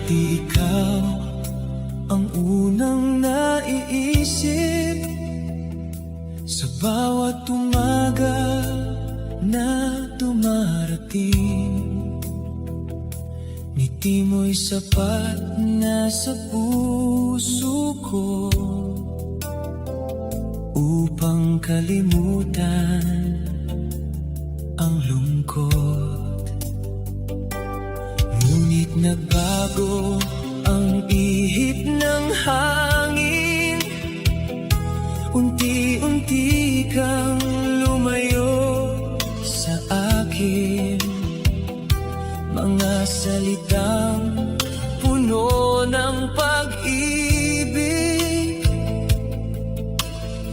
di ikaw ang unang naiisip sa bawat umaga na dumarating. Ngiti mo'y sapat na sa puso ko upang kalimutan ang lungkot. Ngunit nagbago ang ihip ng hangin, unti-unti kang lumayo sa akin. Mga salitang puno ng pag-ibig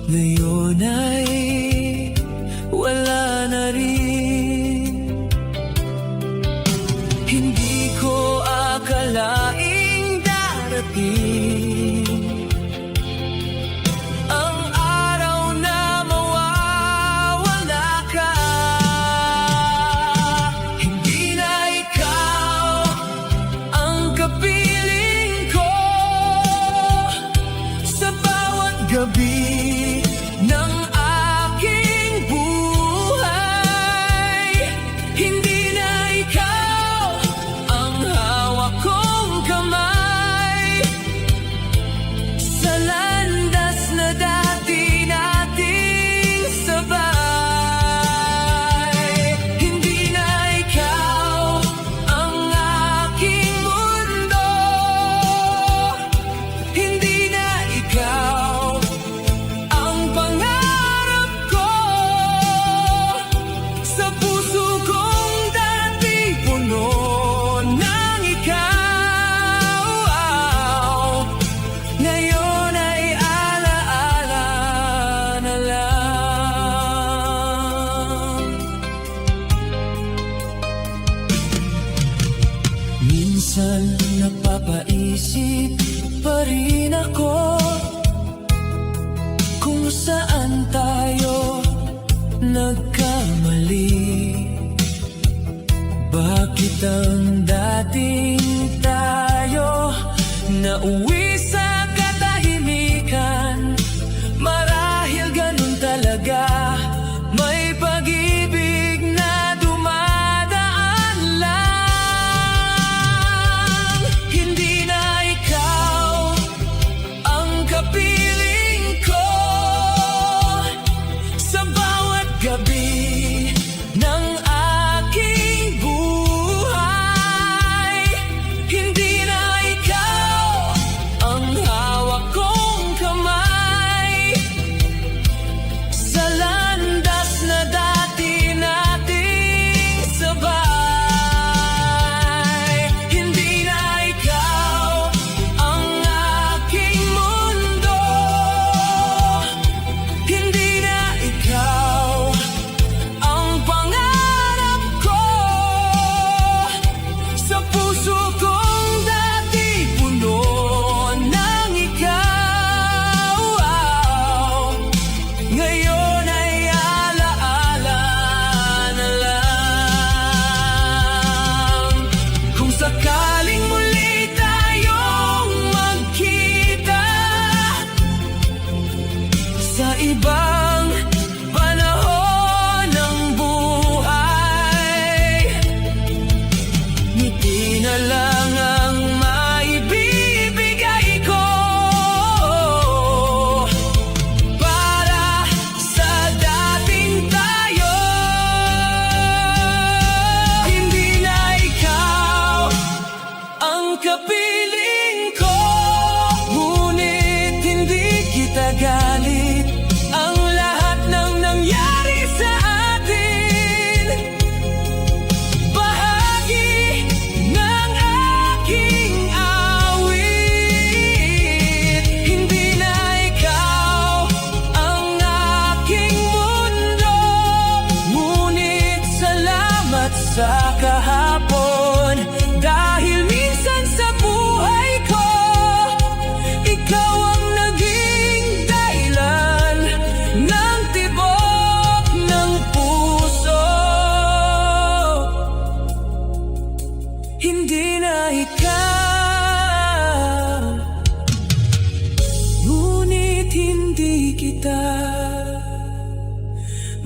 ngayon ay wala na rin. Hindi ko akalaing darating ang araw na mawawala ka. Hindi na ikaw ang kapiling ko sa bawat gabi ng aking buhay. Hindi na ikaw ang hawak kong kamay sa landas na dati nating sabay. Hindi na ikaw ang aking mundo, hindi na ikaw ang pangarap ko sa puso kong dati puno ng ikaw. Ngayon ay alaala na lang. Minsan napapaisip pa rin ako kung saan tayo nagkamali. Bakit ang dating tayo nauwi sa katahimikan? Marahil ganun talaga, may pag-ibig na dumadaan lang. Hindi na ikaw ang kapiling ko sa bawat gabi ng aking buhay. Hindi na ikaw ang hawak kong kamay sa landas na dati nating sabay. Hindi na ikaw ang aking mundo, hindi na ikaw ang pangarap ko sa puso kong dati puno ng ikaw. Ngayon ay alaala na lang. Kung sakaling muli tayong magkita sa ibang panahon ng buhay, ngiti na lang ang maibibigay ko para sa dating tayo. Hindi na ikaw ang kapiling ko, ngunit hindi kita galit ang lahat ng nangyari sa atin. Bahagi ng aking awit. Hindi na ikaw ang aking mundo, ngunit salamat sa kahapon dahil minsan sa buhay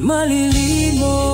Malilimo